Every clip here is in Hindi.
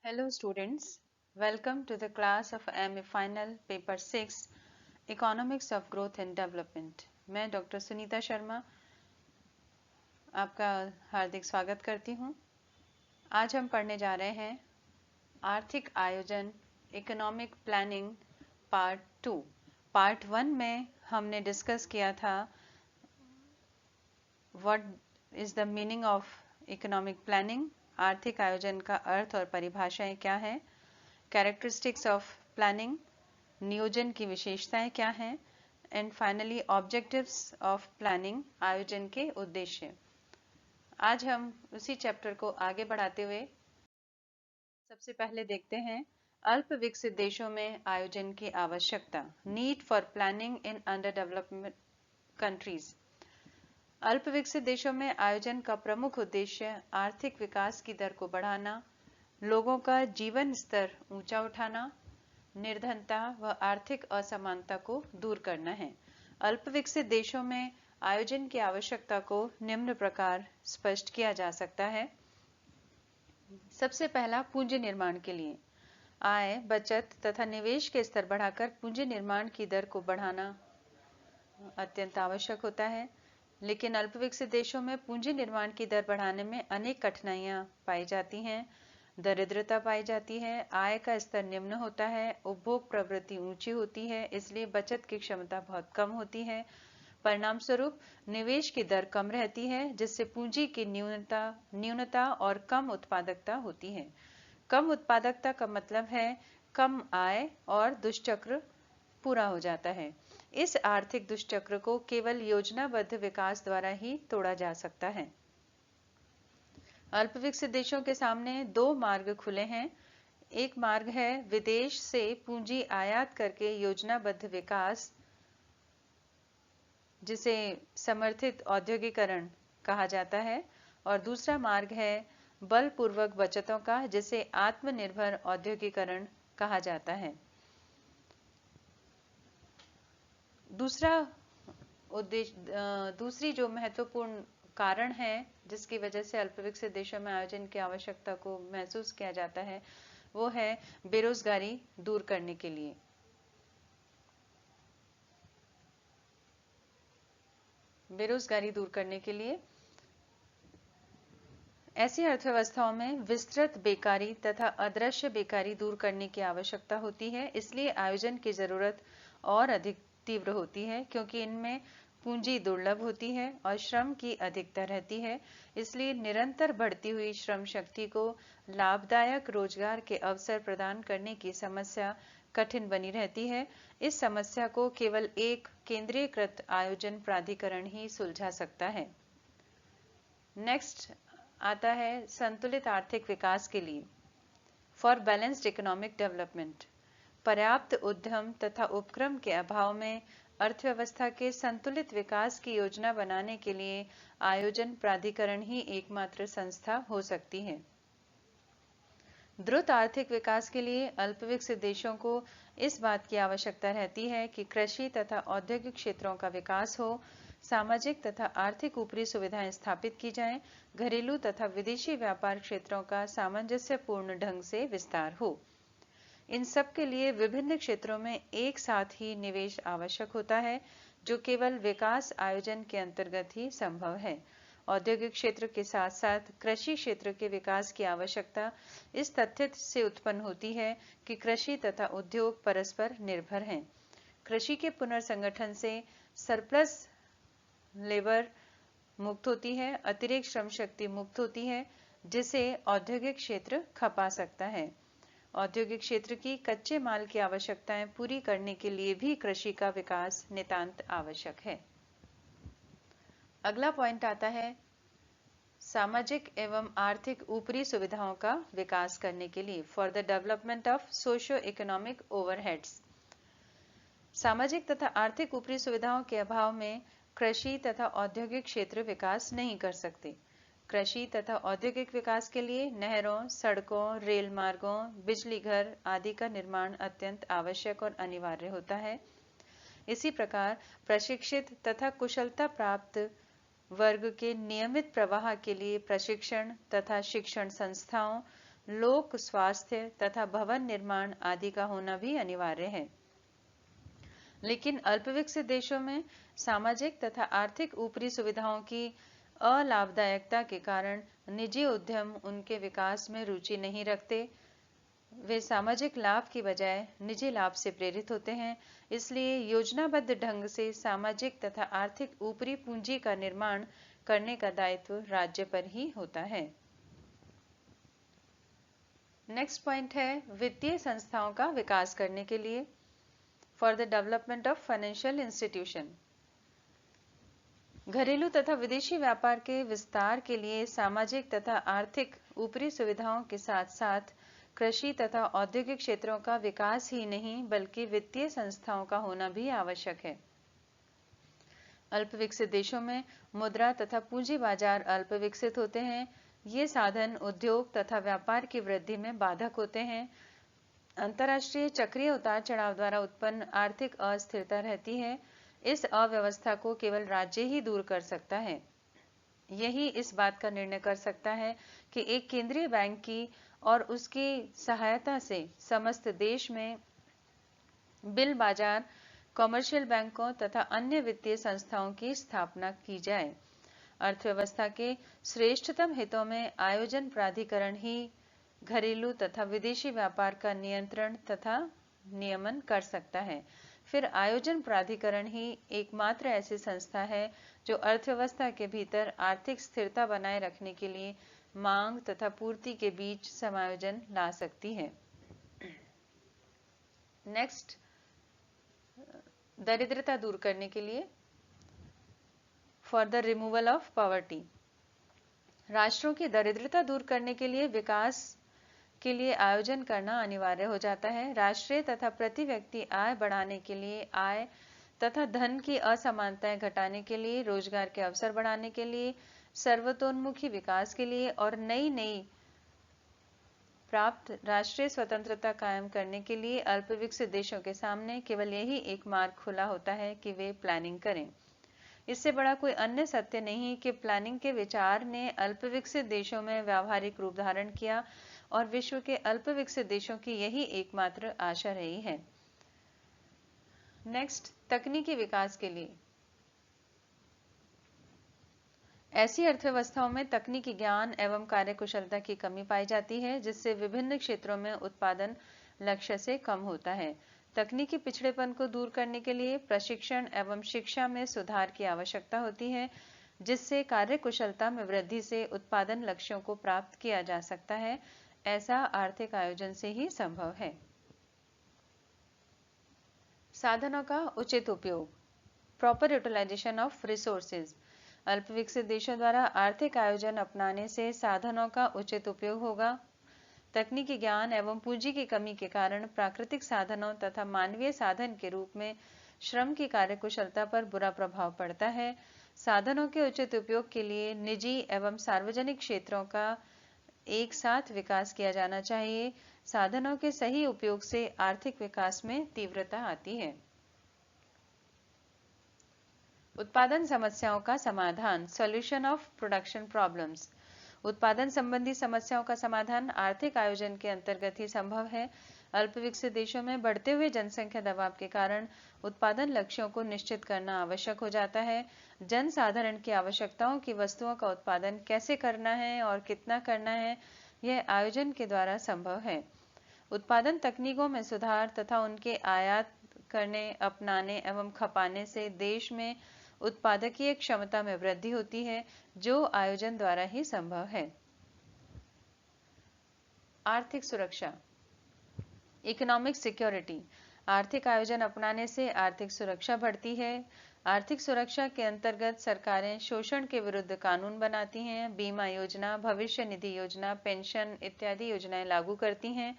Hello students, welcome to the class of MA Final Paper 6 Economics of Growth and Development। मैं डॉक्टर सुनीता शर्मा आपका हार्दिक स्वागत करती हूँ। आज हम पढ़ने जा रहे हैं आर्थिक आयोजन इकोनॉमिक प्लानिंग पार्ट 2। पार्ट 1 में हमने डिस्कस किया था what is the meaning of economic planning, आर्थिक आयोजन का अर्थ और परिभाषाएं क्या है, कैरेक्टरिस्टिक्स ऑफ प्लानिंग, नियोजन की विशेषताएं क्या हैं, and finally objectives of planning, आयोजन के उद्देश्य। आज हम उसी चैप्टर को आगे बढ़ाते हुए सबसे पहले देखते हैं अल्प विकसित देशों में आयोजन की आवश्यकता, need for planning in under development countries. अल्प विकसित देशों में आयोजन का प्रमुख उद्देश्य आर्थिक विकास की दर को बढ़ाना, लोगों का जीवन स्तर ऊंचा उठाना, निर्धनता व आर्थिक असमानता को दूर करना है। अल्प विकसित देशों में आयोजन की आवश्यकता को निम्न प्रकार स्पष्ट किया जा सकता है। सबसे पहला, पूंजी निर्माण के लिए आय, बचत तथा निवेश के स्तर बढ़ाकर पूंजी निर्माण की दर को बढ़ाना अत्यंत आवश्यक होता है। लेकिन अल्प विकसित देशों में पूंजी निर्माण की दर बढ़ाने में अनेक कठिनाइयां पाई जाती हैं। दरिद्रता पाई जाती है, आय का स्तर निम्न होता है, उपभोग प्रवृत्ति ऊंची होती है, इसलिए बचत की क्षमता बहुत कम होती है। परिणाम स्वरूप निवेश की दर कम रहती है, जिससे पूंजी की न्यूनता और कम उत्पादकता होती है। कम उत्पादकता का मतलब है कम आय और दुष्चक्र पूरा हो जाता है। इस आर्थिक दुष्चक्र को केवल योजनाबद्ध विकास द्वारा ही तोड़ा जा सकता है। अल्प विकसित देशों के सामने दो मार्ग खुले हैं। एक मार्ग है विदेश से पूंजी आयात करके योजनाबद्ध विकास, जिसे समर्थित औद्योगिकरण कहा जाता है, और दूसरा मार्ग है बलपूर्वक बचतों का, जिसे आत्मनिर्भर औद्योगिकरण कहा जाता है। दूसरी जो महत्वपूर्ण कारण है जिसकी वजह से अल्प विकसित देशों में आयोजन की आवश्यकता को महसूस किया जाता है, वो है बेरोजगारी दूर करने के लिए। बेरोजगारी दूर करने के लिए ऐसी अर्थव्यवस्थाओं में विस्तृत बेकारी तथा अदृश्य बेकारी दूर करने की आवश्यकता होती है। इसलिए आयोजन की जरूरत और अधिक तीव्र होती है, क्योंकि इनमें पूंजी दुर्लभ होती है और श्रम की अधिकता रहती है। इसलिए निरंतर बढ़ती हुई श्रम शक्ति को लाभदायक रोजगार के अवसर प्रदान करने की समस्या कठिन बनी रहती है। इस समस्या को केवल एक केंद्रीकृत आयोजन प्राधिकरण ही सुलझा सकता है। नेक्स्ट आता है संतुलित आर्थिक विकास के लिए, फॉर बैलेंस्ड इकोनॉमिक डेवलपमेंट। पर्याप्त उद्यम तथा उपक्रम के अभाव में अर्थव्यवस्था के संतुलित विकास की योजना बनाने के लिए आयोजन प्राधिकरण ही एकमात्र संस्था हो सकती है। द्रुत आर्थिक विकास के लिए अल्प विकसित देशों को इस बात की आवश्यकता रहती है कि कृषि तथा औद्योगिक क्षेत्रों का विकास हो, सामाजिक तथा आर्थिक ऊपरी सुविधाएं स्थापित की जाएं, घरेलू तथा विदेशी व्यापार क्षेत्रों का सामंजस्यपूर्ण ढंग से विस्तार हो। इन सब के लिए विभिन्न क्षेत्रों में एक साथ ही निवेश आवश्यक होता है, जो केवल विकास आयोजन के अंतर्गत ही संभव है। औद्योगिक क्षेत्र के साथ साथ कृषि क्षेत्र के विकास की आवश्यकता इस तथ्य से उत्पन्न होती है कि कृषि तथा उद्योग परस्पर निर्भर हैं। कृषि के पुनर्संगठन से सरप्लस लेबर मुक्त होती है, अतिरिक्त श्रम शक्ति मुक्त होती है, जिसे औद्योगिक क्षेत्र खपा सकता है। औद्योगिक क्षेत्र की कच्चे माल की आवश्यकताएं पूरी करने के लिए भी कृषि का विकास नितांत आवश्यक है। अगला पॉइंट आता है सामाजिक एवं आर्थिक ऊपरी सुविधाओं का विकास करने के लिए, for the development of socio economic overheads. सामाजिक तथा आर्थिक ऊपरी सुविधाओं के अभाव में कृषि तथा औद्योगिक क्षेत्र विकास नहीं कर सकते। कृषि तथा औद्योगिक विकास के लिए नहरों, सड़कों, रेल मार्गों, बिजली घर आदि का निर्माण अत्यंत आवश्यक और अनिवार्य होता है। इसी प्रकार प्रशिक्षित तथा कुशलता प्राप्त वर्ग के नियमित प्रवाह के लिए प्रशिक्षण तथा शिक्षण संस्थाओं लोक स्वास्थ्य तथा भवन निर्माण आदि का होना भी अनिवार्य है। लेकिन अल्पविकसित देशों में सामाजिक तथा आर्थिक ऊपरी सुविधाओं की अलाभदायकता के कारण निजी उद्यम उनके विकास में रुचि नहीं रखते। वे सामाजिक लाभ की बजाय निजी लाभ से प्रेरित होते हैं। इसलिए योजनाबद्ध ढंग से सामाजिक तथा आर्थिक ऊपरी पूंजी का निर्माण करने का दायित्व राज्य पर ही होता है। नेक्स्ट पॉइंट है वित्तीय संस्थाओं का विकास करने के लिए, for the development of financial institution. घरेलू तथा विदेशी व्यापार के विस्तार के लिए सामाजिक तथा आर्थिक ऊपरी सुविधाओं के साथ साथ कृषि तथा औद्योगिक क्षेत्रों का विकास ही नहीं बल्कि वित्तीय संस्थाओं का होना भी आवश्यक है। अल्पविकसित देशों में मुद्रा तथा पूंजी बाजार अल्पविकसित होते हैं। ये साधन उद्योग तथा व्यापार की वृद्धि में बाधक होते हैं। अंतर्राष्ट्रीय चक्रीय उतार चढ़ाव द्वारा उत्पन्न आर्थिक अस्थिरता रहती है। इस अव्यवस्था को केवल राज्य ही दूर कर सकता है। यही इस बात का निर्णय कर सकता है कि एक केंद्रीय बैंक की और उसकी सहायता से समस्त देश में बिल बाजार, कमर्शियल बैंकों तथा अन्य वित्तीय संस्थाओं की स्थापना की जाए। अर्थव्यवस्था के श्रेष्ठतम हितों में आयोजन प्राधिकरण ही घरेलू तथा विदेशी व्यापार का नियंत्रण तथा नियमन कर सकता है। फिर आयोजन प्राधिकरण ही एकमात्र ऐसी संस्था है जो अर्थव्यवस्था के भीतर आर्थिक स्थिरता बनाए रखने के लिए मांग तथा पूर्ति के बीच समायोजन ला सकती है। नेक्स्ट, दरिद्रता दूर करने के लिए, for the removal of poverty. राष्ट्रों की दरिद्रता दूर करने के लिए विकास के लिए आयोजन करना अनिवार्य हो जाता है। राष्ट्रीय तथा प्रति व्यक्ति आय बढ़ाने के लिए, आय तथा धन की असमानताएं घटाने के लिए, रोजगार के अवसर बढ़ाने के लिए, सर्वतोन्मुखी विकास के लिए और नई प्राप्त राष्ट्रीय स्वतंत्रता कायम करने के लिए अल्पविकसित देशों के सामने केवल यही एक मार्ग खुला होता है कि वे प्लानिंग करें। इससे बड़ा कोई अन्य सत्य नहीं कि प्लानिंग के विचार ने अल्पविकसित देशों में व्यावहारिक रूप धारण किया और विश्व के अल्पविकसित देशों की यही एकमात्र आशा रही है। नेक्स्ट, तकनीकी विकास के लिए। ऐसी अर्थव्यवस्थाओं में तकनीकी ज्ञान एवं कार्यकुशलता की कमी पाई जाती है जिससे विभिन्न क्षेत्रों में उत्पादन लक्ष्य से कम होता है। तकनीकी पिछड़ेपन को दूर करने के लिए प्रशिक्षण एवं शिक्षा में सुधार की आवश्यकता होती है जिससे कार्यकुशलता में वृद्धि से उत्पादन लक्ष्यों को प्राप्त किया जा सकता है। ऐसा आर्थिक आयोजन से ही संभव है। साधनों का उचित उपयोग, प्रॉपर यूटिलाइजेशन ऑफ रिसोर्सेज। अल्पविकसित देशों द्वारा आर्थिक आयोजन अपनाने से साधनों का उचित उपयोग होगा। तकनीकी ज्ञान एवं पूंजी की कमी के कारण प्राकृतिक साधनों तथा मानवीय साधन के रूप में श्रम की कार्यकुशलता पर बुरा प्रभाव पड़ता है। साधनों के उचित उपयोग के लिए निजी एवं सार्वजनिक क्षेत्रों का एक साथ विकास किया जाना चाहिए। साधनों के सही उपयोग से आर्थिक विकास में तीव्रता आती है। उत्पादन समस्याओं का समाधान, सॉल्यूशन ऑफ प्रोडक्शन प्रॉब्लम्स। उत्पादन संबंधी समस्याओं का समाधान आर्थिक आयोजन के अंतर्गत ही संभव है। अल्पविकसित देशों में बढ़ते हुए जनसंख्या दबाव के कारण उत्पादन लक्ष्यों को निश्चित करना आवश्यक हो जाता है। जनसाधारण की आवश्यकताओं की वस्तुओं का उत्पादन कैसे करना है और कितना करना है, यह आयोजन के द्वारा संभव है। उत्पादन तकनीकों में सुधार तथा उनके आयात करने, अपनाने एवं खपाने से देश में उत्पादकीय क्षमता में वृद्धि होती है जो आयोजन द्वारा ही संभव है। आर्थिक सुरक्षा, इकोनॉमिक सिक्योरिटी। आर्थिक आयोजन अपनाने से आर्थिक सुरक्षा बढ़ती है। आर्थिक सुरक्षा के अंतर्गत सरकारें शोषण के विरुद्ध कानून बनाती हैं, बीमा योजना, भविष्य निधि योजना, पेंशन इत्यादि योजनाएं लागू करती हैं।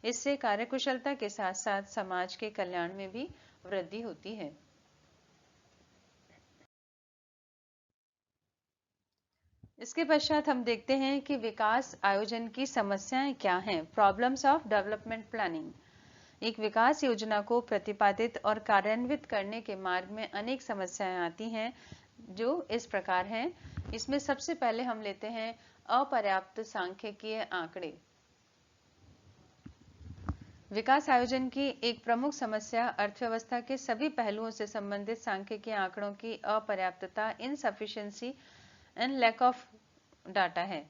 इससे कार्यकुशलता के साथ साथ समाज के कल्याण में भी वृद्धि होती है। इसके पश्चात हम देखते हैं कि विकास आयोजन की समस्याएं क्या हैं। Problems of development planning. एक विकास योजना को प्रतिपादित और कार्यान्वित करने के मार्ग में अनेक समस्याएं आती हैं जो इस प्रकार हैं। इसमें सबसे पहले हम लेते हैं अपर्याप्त सांख्यिकीय आंकड़े। विकास आयोजन की एक प्रमुख समस्या अर्थव्यवस्था के सभी पहलुओं से संबंधित सांख्यिकीय आंकड़ों की अपर्याप्तता, insufficiency and lack of data है,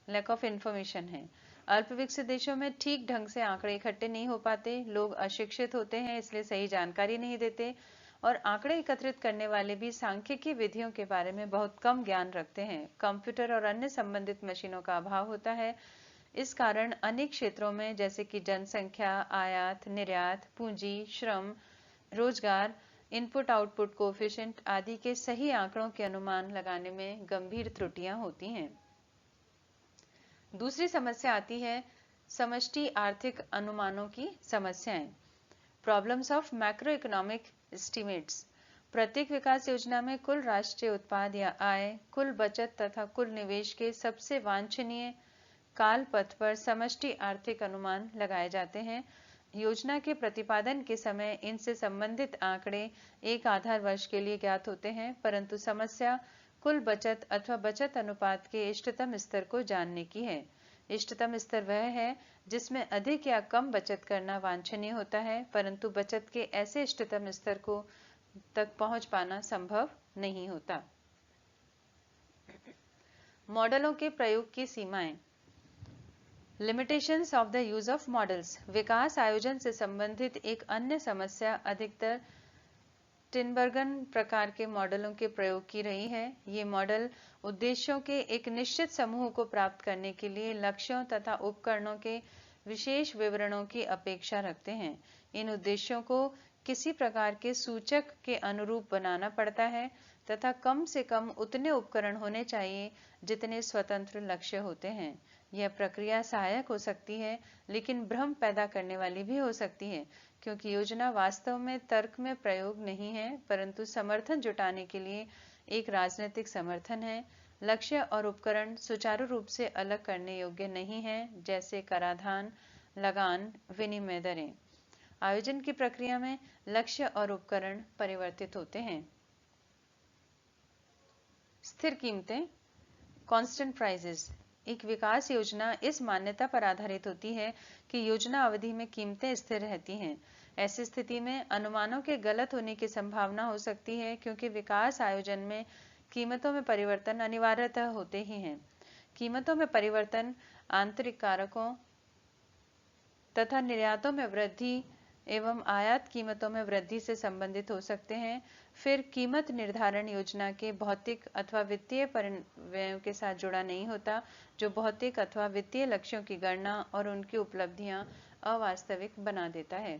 लैक ऑफ इंफॉर्मेशन है। अल्प विकसित देशों में ठीक ढंग से आंकड़े इकट्ठे नहीं हो पाते, लोग अशिक्षित होते हैं, इसलिए सही जानकारी नहीं देते, और आंकड़े एकत्रित करने वाले भी सांख्यिकीय विधियों के बारे में बहुत कम ज्ञान रखते हैं। कंप्यूटर और अन्य संबंधित मशीनों का अभाव होता है। इस कारण अनेक क्षेत्रों में जैसे कि जनसंख्या, आयात निर्यात, पूंजी, श्रम, रोजगार, इनपुट आउटपुट कोएफिशिएंट आदि के सही आंकड़ों के अनुमान लगाने में गंभीर त्रुटियां होती हैं। दूसरी समस्या आती है समष्टि आर्थिक अनुमानों की समस्याएं, problems of macro economic estimates. प्रत्येक विकास योजना में कुल राष्ट्रीय उत्पाद या आय, कुल बचत तथा कुल निवेश के सबसे वांछनीय काल पथ पर समष्टि आर्थिक अनुमान लगाए जाते हैं। योजना के प्रतिपादन के समय इनसे संबंधित आंकड़े एक आधार वर्ष के लिए ज्ञात होते हैं, परंतु समस्या कुल बचत अथवा बचत अनुपात के इष्टतम स्तर को जानने की है। इष्टतम स्तर वह है जिसमें अधिक या कम बचत करना वांछनीय होता है, परंतु बचत के ऐसे इष्टतम स्तर को तक पहुंच पाना संभव नहीं होता। मॉडलों के प्रयोग की सीमाएं, limitations of the use of models. विकास आयोजन से संबंधित एक अन्य समस्या अधिकतर टिनबर्गन प्रकार के मॉडलों के प्रयोग की रही है। ये मॉडल उद्देश्यों के एक निश्चित समूह को प्राप्त करने के लिए लक्ष्यों तथा उपकरणों के विशेष विवरणों की अपेक्षा रखते हैं। इन उद्देश्यों को किसी प्रकार के सूचक के अनुरूप बनाना पड़ता है तथा कम से कम उतने उपकरण होने चाहिए जितने स्वतंत्र लक्ष्य होते हैं। यह प्रक्रिया सहायक हो सकती है लेकिन भ्रम पैदा करने वाली भी हो सकती है, क्योंकि योजना वास्तव में तर्क में प्रयोग नहीं है परंतु समर्थन जुटाने के लिए एक राजनीतिक समर्थन है। लक्ष्य और उपकरण सुचारू रूप से अलग करने योग्य नहीं है, जैसे कराधान, लगान, विनिमय दरें। आयोजन की प्रक्रिया में लक्ष्य और उपकरण परिवर्तित होते हैं। स्थिर कीमतें, कांस्टेंट प्राइसेस। एक विकास योजना इस मान्यता पर आधारित होती है कि योजना अवधि में कीमतें स्थिर रहती हैं। ऐसी स्थिति में अनुमानों के गलत होने की संभावना हो सकती है, क्योंकि विकास आयोजन में कीमतों में परिवर्तन अनिवार्यतः होते ही हैं। कीमतों में परिवर्तन आंतरिक कारकों तथा निर्यातों में वृद्धि एवं आयात कीमतों में वृद्धि से संबंधित हो सकते हैं। फिर कीमत निर्धारण योजना के भौतिक अथवा वित्तीय परिव्ययों के साथ जुड़ा नहीं होता, जो भौतिक अथवा वित्तीय लक्ष्यों की गणना और उनकी उपलब्धियां अवास्तविक बना देता है।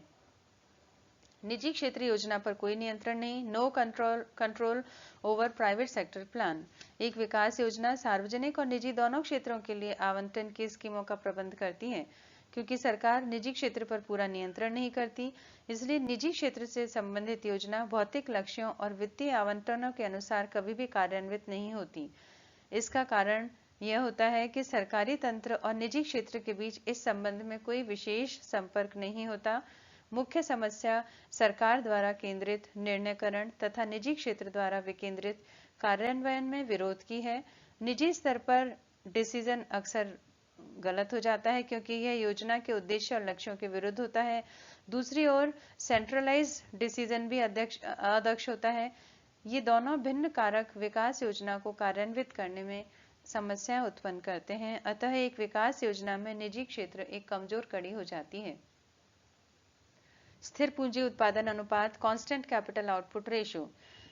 निजी क्षेत्र योजना पर कोई नियंत्रण नहीं, no control over private sector plan. एक विकास योजना सार्वजनिक और निजी दोनों क्षेत्रों के लिए आवंटन की स्कीमों का प्रबंध करती है। क्योंकि सरकार निजी क्षेत्र पर पूरा नियंत्रण नहीं करती, इसलिए निजी क्षेत्र से संबंधित योजना भौतिक लक्ष्यों और वित्तीय आवंटनों के अनुसार कभी भी कार्यान्वित नहीं होती। इसका कारण यह होता है कि सरकारी तंत्र और निजी क्षेत्र के बीच इस संबंध में कोई विशेष संपर्क नहीं होता। मुख्य समस्या सरकार द्वारा केंद्रित निर्णयकरण तथा निजी क्षेत्र द्वारा विकेंद्रित कार्यान्वयन में विरोध की है। निजी स्तर पर डिसीजन अक्सर गलत हो जाता है क्योंकि यह योजना के उद्देश्य और लक्ष्यों के विरुद्ध होता है। दूसरी ओर सेंट्रलाइज डिसीजन भी अदक्ष होता है। ये दोनों भिन्न कारक विकास योजना को कार्यान्वित करने में समस्याएं उत्पन्न करते हैं। अतः एक विकास योजना में निजी क्षेत्र एक कमजोर कड़ी हो जाती है। स्थिर पूंजी उत्पादन अनुपात, कांस्टेंट कैपिटल आउटपुट रेशियो।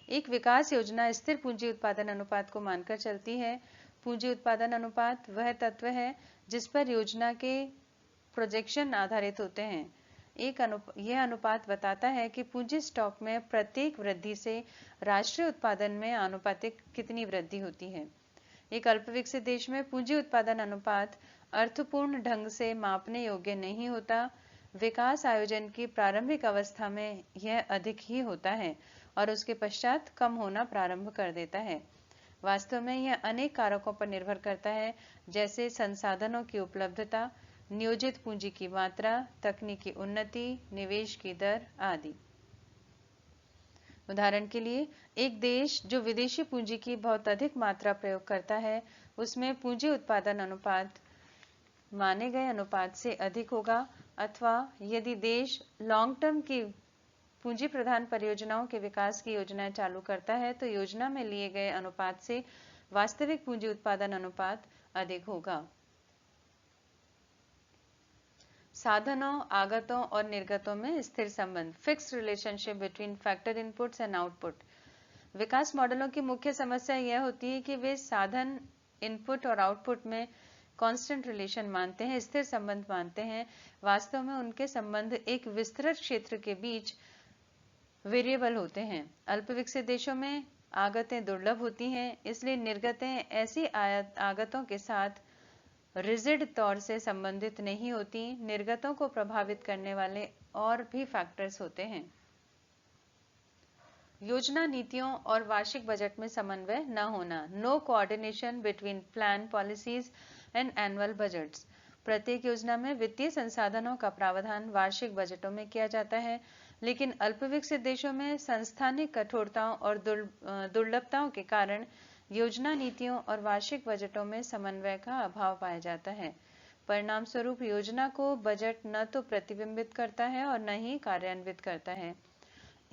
एक विकास योजना स्थिर पूंजी उत्पादन अनुपात को मानकर चलती है। पूंजी उत्पादन अनुपात वह तत्व है जिस पर योजना के प्रोजेक्शन आधारित होते हैं। यह अनुपात बताता है कि पूंजी स्टॉक में प्रत्येक वृद्धि से राष्ट्रीय उत्पादन में आनुपातिक कितनी वृद्धि होती है। एक अल्पविकसित देश में पूंजी उत्पादन अनुपात अर्थपूर्ण ढंग से मापने योग्य नहीं होता। विकास आयोजन की प्रारंभिक अवस्था में यह अधिक ही होता है और उसके पश्चात कम होना प्रारंभ कर देता है। वास्तव में यह अनेक कारकों पर निर्भर करता है, जैसे संसाधनों की उपलब्धता, नियोजित पूंजी की मात्रा, तकनीकी उन्नति, निवेश की दर आदि। उदाहरण के लिए, एक देश जो विदेशी पूंजी की बहुत अधिक मात्रा प्रयोग करता है, उसमें पूंजी उत्पादन अनुपात माने गए अनुपात से अधिक होगा। अथवा यदि देश लॉन्ग टर्म की पूंजी प्रधान परियोजनाओं के विकास की योजनाएं चालू करता है तो योजना में लिए गए अनुपात से वास्तविक पूंजी उत्पादन अनुपात अधिक होगा। साधनों, आगतों और निर्गतों में स्थिर संबंध, fixed relationship between factor inputs and output. विकास मॉडलों की मुख्य समस्या यह होती है कि वे साधन, इनपुट और आउटपुट में कांस्टेंट रिलेशन मानते हैं, स्थिर संबंध मानते हैं। वास्तव में उनके संबंध एक विस्तृत क्षेत्र के बीच वेरिएबल होते हैं। अल्प विकसित देशों में आगतें दुर्लभ होती हैं, इसलिए निर्गतें ऐसी आगतों के साथ रिजिड तौर से संबंधित नहीं होती। निर्गतों को प्रभावित करने वाले और भी फैक्टर्स होते हैं। योजना नीतियों और वार्षिक बजट में समन्वय न होना, no coordination between plan policies and annual budgets. प्रत्येक योजना में वित्तीय संसाधनों का प्रावधान वार्षिक बजटों में किया जाता है, लेकिन अल्पविकसित देशों में संस्थानिक कठोरताओं और दुर्लभताओं के कारण योजना नीतियों और वार्षिक बजटों में समन्वय का अभाव पाया जाता है। परिणाम स्वरूप योजना को बजट न तो प्रतिबिंबित करता है और न ही कार्यान्वित करता है।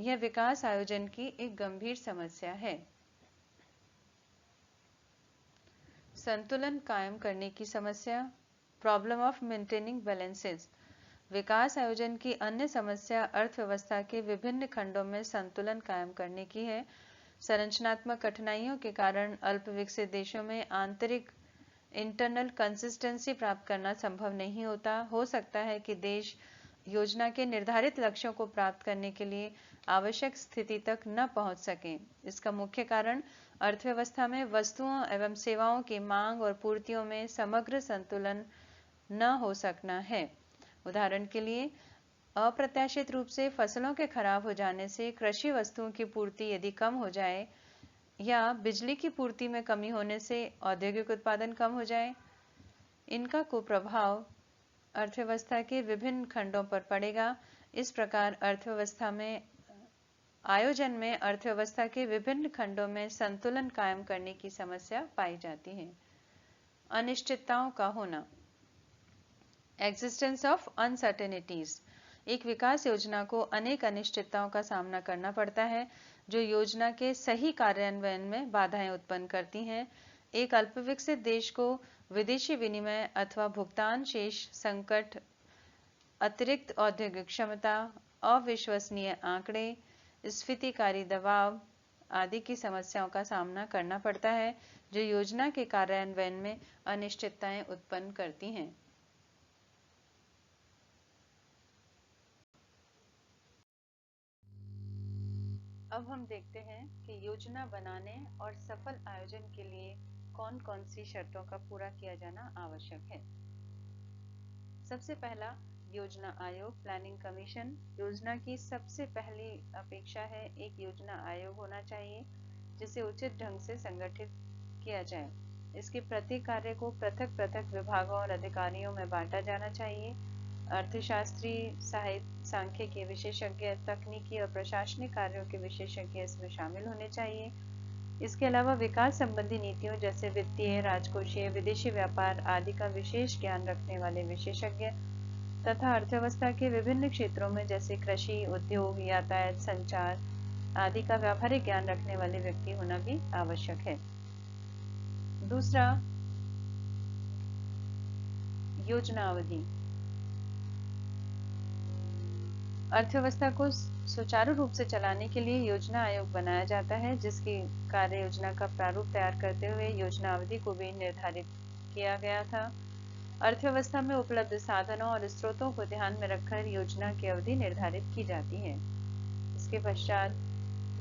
यह विकास आयोजन की एक गंभीर समस्या है। संतुलन कायम करने की समस्या, प्रॉब्लम ऑफ मेंटेनिंग बैलेंसेस। विकास आयोजन की अन्य समस्या अर्थव्यवस्था के विभिन्न खंडों में संतुलन कायम करने की है। संरचनात्मक कठिनाइयों के कारण अल्प विकसित देशों में आंतरिक इंटरनल कंसिस्टेंसी प्राप्त करना संभव नहीं होता। हो सकता है कि देश योजना के निर्धारित लक्ष्यों को प्राप्त करने के लिए आवश्यक स्थिति तक न पहुंच सके। इसका मुख्य कारण अर्थव्यवस्था में वस्तुओं एवं सेवाओं की मांग और पूर्तियों में समग्र संतुलन न हो सकना है। उदाहरण के लिए, अप्रत्याशित रूप से फसलों के खराब हो जाने से कृषि वस्तुओं की पूर्ति यदि कम हो जाए या बिजली की पूर्ति में कमी होने से औद्योगिक उत्पादन कम हो जाए, इनका कुप्रभाव अर्थव्यवस्था के विभिन्न खंडों पर पड़ेगा। इस प्रकार आयोजन में अर्थव्यवस्था के विभिन्न खंडों में संतुलन कायम करने की समस्या पाई जाती है। अनिश्चितताओं का होना, एग्जिस्टेंस ऑफ अनसर्टेनिटीज। एक विकास योजना को अनेक अनिश्चितताओं का सामना करना पड़ता है जो योजना के सही कार्यान्वयन में बाधाएं उत्पन्न करती हैं। एक अल्पविकसित देश को विदेशी विनिमय अथवा भुगतान शेष संकट, अतिरिक्त औद्योगिक क्षमता, अविश्वसनीय आंकड़े, स्फीतिकारी दबाव आदि की समस्याओं का सामना करना पड़ता है जो योजना के कार्यान्वयन में अनिश्चितताएं उत्पन्न करती हैं। अब हम देखते हैं कि योजना बनाने और सफल आयोजन के लिए कौन कौन सी शर्तों का पूरा किया जाना आवश्यक है। सबसे पहला, योजना आयोग, प्लानिंग कमीशन। योजना की सबसे पहली अपेक्षा है एक योजना आयोग होना चाहिए जिसे उचित ढंग से संगठित किया जाए। इसके प्रत्येक कार्य को पृथक पृथक विभागों और अधिकारियों में बांटा जाना चाहिए। अर्थशास्त्री, साहित्य, सांख्यिकी विशेषज्ञ, तकनीकी और प्रशासनिक कार्यों के विशेषज्ञ इसमें शामिल होने चाहिए। इसके अलावा विकास संबंधी नीतियों जैसे वित्तीय, राजकोषीय, विदेशी व्यापार आदि का विशेष ज्ञान रखने वाले विशेषज्ञ तथा अर्थव्यवस्था के विभिन्न क्षेत्रों में जैसे कृषि, उद्योग, यातायात, संचार आदि का व्यावहारिक ज्ञान रखने वाले व्यक्ति होना भी आवश्यक है। दूसरा, योजना अवधि। अर्थव्यवस्था को सुचारू रूप से चलाने के लिए योजना आयोग बनाया जाता है जिसकी कार्य योजना का प्रारूप तैयार करते हुए योजना अवधि को भी निर्धारित किया गया था। अर्थव्यवस्था में उपलब्ध साधनों और स्रोतों को ध्यान में रखकर योजना की अवधि निर्धारित की जाती है। इसके पश्चात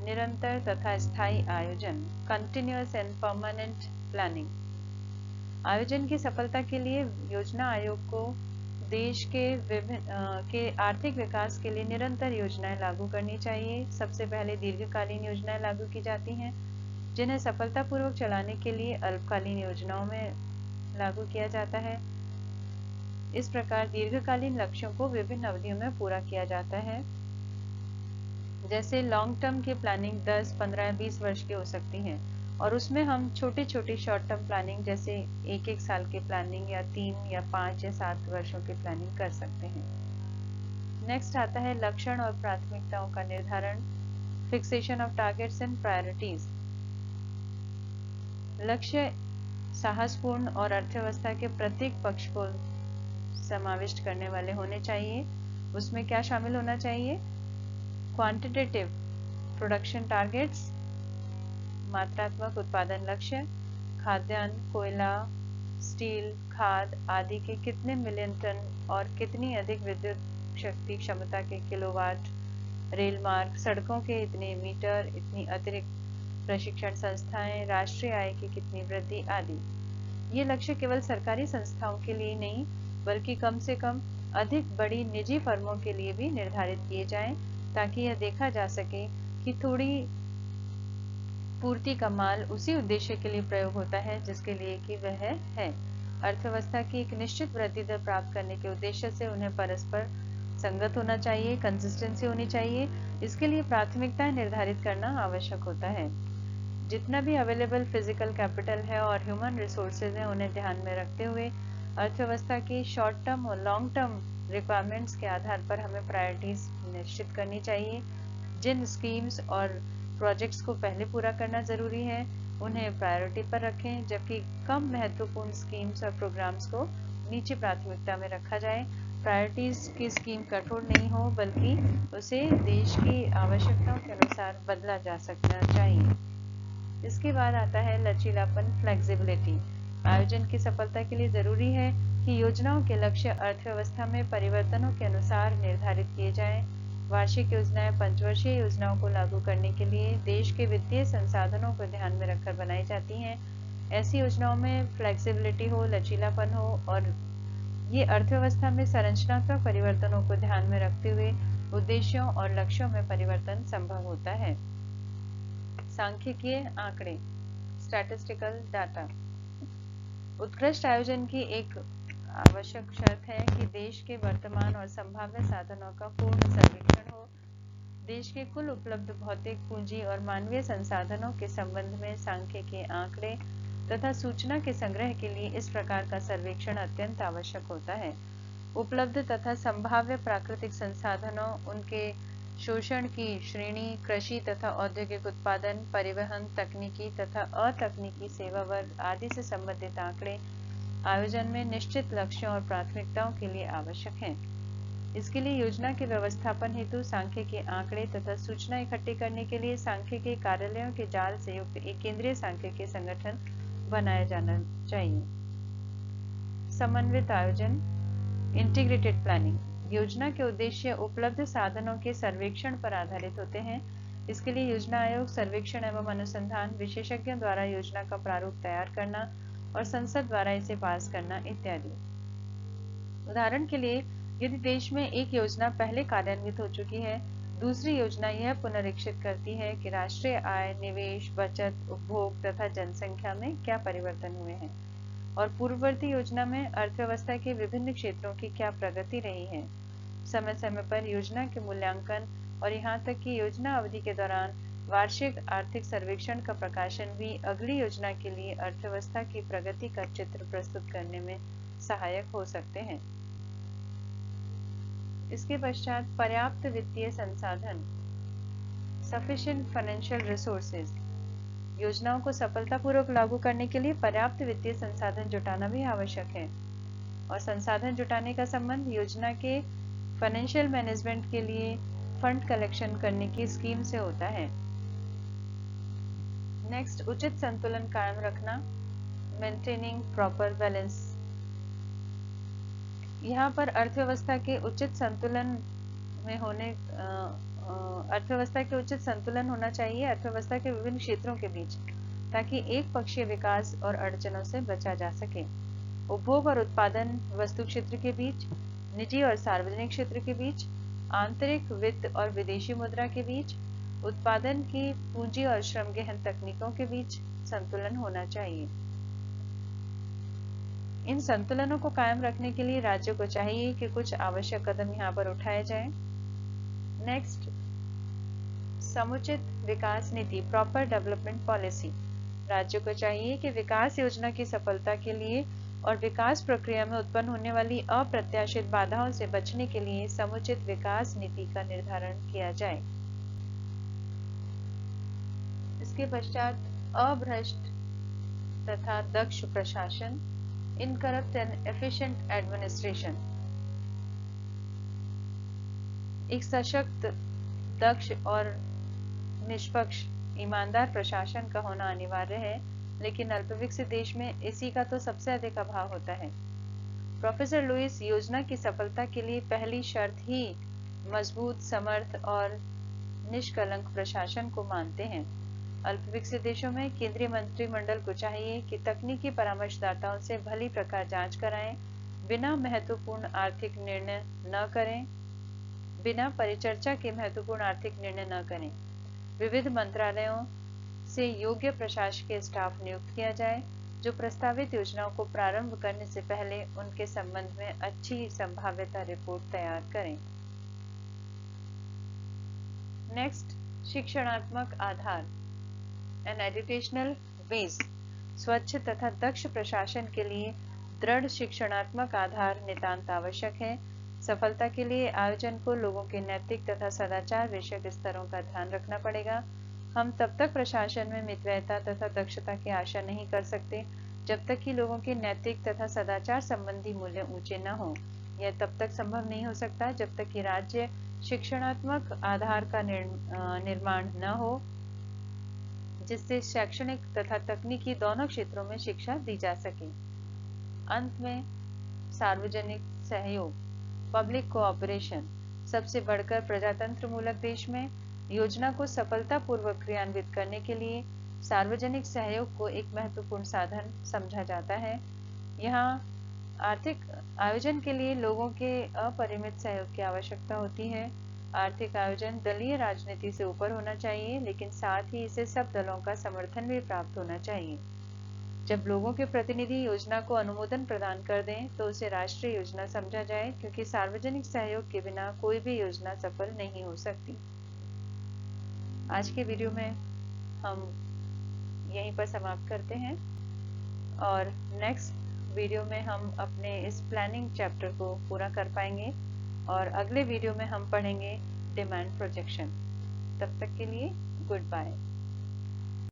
निरंतर तथा स्थायी आयोजन, कंटिन्यूअस एंड परमानेंट प्लानिंग। आयोजन की सफलता के लिए योजना आयोग को देश के आर्थिक विकास के लिए निरंतर योजनाएं लागू करनी चाहिए। सबसे पहले दीर्घकालीन योजनाएं लागू की जाती हैं जिन्हें सफलतापूर्वक चलाने के लिए अल्पकालीन योजनाओं में लागू किया जाता है। इस प्रकार दीर्घकालीन लक्ष्यों को विभिन्न अवधियों में पूरा किया जाता है। जैसे लॉन्ग टर्म की प्लानिंग 10, 15, 20 वर्ष की हो सकती है और उसमें हम छोटी छोटी शॉर्ट टर्म प्लानिंग जैसे एक साल की प्लानिंग या 3 या 5 या 7 वर्षों की प्लानिंग कर सकते हैं। नेक्स्ट आता है लक्षण और प्राथमिकताओं का निर्धारण, fixation of targets and priorities. लक्ष्य साहसपूर्ण और अर्थव्यवस्था के प्रत्येक पक्ष को समाविष्ट करने वाले होने चाहिए। उसमें क्या शामिल होना चाहिए? क्वांटिटेटिव प्रोडक्शन टारगेट्स, मात्रात्मक उत्पादन लक्ष्य, खाद्यान्न, कोयला, स्टील, खाद आदि के कितने मिलियन टन और कितनी अधिक विद्युत शक्ति क्षमता के किलोवाट, रेल मार्ग, सड़कों के इतने मीटर, इतनी अतिरिक्त प्रशिक्षण संस्थाएं, राष्ट्रीय आय की कितनी वृद्धि आदि। ये लक्ष्य केवल सरकारी संस्थाओं के लिए नहीं बल्कि कम से कम अधिक बड़ी निजी फर्मों के लिए भी निर्धारित किए जाएं, ताकि यह देखा जा सके कि थोड़ी पूर्ति का माल उसी उद्देश्य के लिए प्रयोग होता है जिसके लिए कि वह है। अर्थव्यवस्था की एक निश्चित वृद्धि दर प्राप्त करने के उद्देश्य से उन्हें परस्पर संगत होना चाहिए, कंसिस्टेंसी होनी चाहिए। इसके लिए प्राथमिकताएं निर्धारित करना आवश्यक होता है। जितना भी अवेलेबल फिजिकल कैपिटल है और ह्यूमन रिसोर्सेज है, उन्हें ध्यान में रखते हुए अर्थव्यवस्था की शॉर्ट टर्म और लॉन्ग टर्म रिक्वायरमेंट्स के आधार पर हमें प्रायोरिटीज निश्चित करनी चाहिए। जिन स्कीम्स और प्रोजेक्ट्स को पहले पूरा करना जरूरी है उन्हें प्रायोरिटी पर रखें, जबकि कम महत्वपूर्ण स्कीम्स और प्रोग्राम्स को नीचे प्राथमिकता में रखा जाए। प्रायोरिटीज की स्कीम कठोर नहीं हो बल्कि उसे देश की आवश्यकताओं के अनुसार बदला जा सकना चाहिए। इसके बाद आता है लचीलापन, फ्लेक्सिबिलिटी। आयोजन की सफलता के लिए जरूरी है कि योजनाओं के लक्ष्य अर्थव्यवस्था में परिवर्तनों के अनुसार निर्धारित किए जाएं। वार्षिक योजनाएं पंचवर्षीय योजनाओं को लागू करने के लिए देश के वित्तीय संसाधनों को ध्यान में रखकर बनाई जाती हैं। ऐसी योजनाओं में फ्लेक्सिबिलिटी हो, लचीलापन हो और ये अर्थव्यवस्था में संरचनात्मक परिवर्तनों को ध्यान में रखते हुए उद्देश्यों और लक्ष्यों में परिवर्तन संभव होता है। सांख्यिकीय आंकड़े, स्टैटिस्टिकल डाटा। उत्कृष्ट आयोजन की एक आवश्यक शर्त है कि देश के वर्तमान और संभाव्य साधनों का पूर्ण सर्वेक्षण हो। देश के कुल उपलब्ध भौतिक पूंजी और मानवीय संसाधनों के संबंध में सांख्यिकीय आंकड़े तथा सूचना के संग्रह के लिए इस प्रकार का सर्वेक्षण अत्यंत आवश्यक होता है। उपलब्ध तथा संभाव्य प्राकृतिक संसाधनों, उनके शोषण की श्रेणी, कृषि तथा औद्योगिक उत्पादन, परिवहन, तकनीकी तथा अतकनीकी सेवा वर्ग आदि से संबंधित आंकड़े आयोजन में निश्चित लक्ष्यों और प्राथमिकताओं के लिए आवश्यक हैं। इसके लिए योजना के व्यवस्थापन हेतु सांख्यिकीय आंकड़े तथा सूचना इकट्ठी करने के लिए सांख्यिकीय कार्यालयों के जाल से युक्त एक केंद्रीय सांख्यिकीय संगठन बनाया जाना चाहिए। समन्वित आयोजन, इंटीग्रेटेड प्लानिंग। योजना के उद्देश्य उपलब्ध साधनों के सर्वेक्षण पर आधारित होते हैं। इसके लिए योजना आयोग, सर्वेक्षण एवं अनुसंधान विशेषज्ञों द्वारा योजना का प्रारूप तैयार करना और संसद द्वारा इसे पास करना इत्यादि। उदाहरण के लिए, यदि देश में एक योजना पहले कार्यान्वित हो चुकी है, दूसरी योजना यह पुनरीक्षित करती है कि राष्ट्रीय आय, निवेश, बचत, उपभोग तथा जनसंख्या में क्या परिवर्तन हुए हैं और पूर्ववर्ती योजना में अर्थव्यवस्था के विभिन्न क्षेत्रों की क्या प्रगति रही है। समय समय पर योजना के मूल्यांकन और यहाँ तक कि योजना अवधि के दौरान वार्षिक आर्थिक सर्वेक्षण का प्रकाशन भी अगली योजना के लिए अर्थव्यवस्था की प्रगति का चित्र प्रस्तुत करने में सहायक हो सकते हैं। इसके पश्चात पर्याप्त वित्तीय संसाधन, सफिशिएंट फाइनेंशियल रिसोर्सेज। योजनाओं को सफलतापूर्वक लागू करने के लिए पर्याप्त वित्तीय संसाधन जुटाना भी आवश्यक है और संसाधन जुटाने का संबंध योजना के फाइनेंशियल मैनेजमेंट के लिए फंड कलेक्शन करने की स्कीम से होता है। नेक्स्ट, उचित संतुलन कायम रखना, मेंटेनिंग प्रॉपर बैलेंस। यहाँ पर अर्थव्यवस्था के उचित संतुलन में होने अर्थव्यवस्था के उचित संतुलन होना चाहिए अर्थव्यवस्था के विभिन्न क्षेत्रों के बीच, ताकि एक पक्षीय विकास और अड़चनों से बचा जा सके। उपभोग और उत्पादन वस्तु क्षेत्र के बीच, निजी और सार्वजनिक क्षेत्र के बीच, आंतरिक वित्त और विदेशी मुद्रा के बीच, उत्पादन की पूंजी और श्रम गहन तकनीकों के बीच संतुलन होना चाहिए। इन संतुलनों को कायम रखने के लिए राज्यों को चाहिए कि कुछ आवश्यक कदम यहाँ पर उठाए जाएं। नेक्स्ट, समुचित विकास नीति, प्रॉपर डेवलपमेंट पॉलिसी। राज्यों को चाहिए कि विकास योजना की सफलता के लिए और विकास प्रक्रिया में उत्पन्न होने वाली अप्रत्याशित बाधाओं से बचने के लिए समुचित विकास नीति का निर्धारण किया जाए। इसके पश्चात अभ्रष्ट तथा दक्ष प्रशासन, इनकरप्ट एंड एफिशिएंट एडमिनिस्ट्रेशन। एक सशक्त, दक्ष और निष्पक्ष ईमानदार प्रशासन का होना अनिवार्य है, लेकिन अल्पविकसित देश में इसी का तो सबसे अधिक अभाव होता है। प्रोफेसर लुईस योजना की सफलता के लिए पहली शर्त ही मजबूत, समर्थ और निष्कलंक प्रशासन को मानते हैं। अल्पविकसित देशों में केंद्रीय मंत्रिमंडल को चाहिए कि तकनीकी परामर्शदाताओं से भली प्रकार जांच कराएं, बिना महत्वपूर्ण आर्थिक निर्णय न करें, बिना परिचर्चा के महत्वपूर्ण आर्थिक निर्णय न करें। विविध मंत्रालयों से योग्य प्रशासकीय स्टाफ नियुक्त किया जाए, जो प्रस्तावित योजनाओं को प्रारंभ करने से पहले उनके संबंध में अच्छी संभाव्यता रिपोर्ट तैयार करें। नेक्स्ट, शिक्षणात्मक आधार, एन एजुकेशनल बेस। स्वच्छ तथा दक्ष प्रशासन के लिए दृढ़ शिक्षणात्मक आधार नितांत आवश्यक है। सफलता के लिए आयोजन को लोगों के नैतिक तथा सदाचार विषयक स्तरों का ध्यान रखना पड़ेगा। हम तब तक प्रशासन में मितव्ययता तथा दक्षता की आशा नहीं कर सकते जब तक कि लोगों के नैतिक तथा सदाचार संबंधी मूल्य ऊंचे न हों। यह तब तक संभव नहीं हो सकता जब तक कि राज्य शिक्षणात्मक आधार का निर्माण न हो, जिससे शैक्षणिक तथा तकनीकी दोनों क्षेत्रों में शिक्षा दी जा सके। अंत में सार्वजनिक सहयोग, पब्लिक कोऑपरेशन। सबसे बढ़कर प्रजातंत्र मूलक देश में योजना को सफलतापूर्वक क्रियान्वित करने के लिए सार्वजनिक सहयोग को एक महत्वपूर्ण साधन समझा जाता है। यहाँ आर्थिक आयोजन के लिए लोगों के अपरिमित सहयोग की आवश्यकता होती है। आर्थिक आयोजन दलीय राजनीति से ऊपर होना चाहिए, लेकिन साथ ही इसे सब दलों का समर्थन भी प्राप्त होना चाहिए। जब लोगों के प्रतिनिधि योजना को अनुमोदन प्रदान कर दें तो उसे राष्ट्रीय योजना समझा जाए, क्योंकि सार्वजनिक सहयोग के बिना कोई भी योजना सफल नहीं हो सकती। आज के वीडियो में हम यहीं पर समाप्त करते हैं और नेक्स्ट वीडियो में हम अपने इस प्लानिंग चैप्टर को पूरा कर पाएंगे और अगले वीडियो में हम पढ़ेंगे डिमांड प्रोजेक्शन। तब तक के लिए गुड बाय।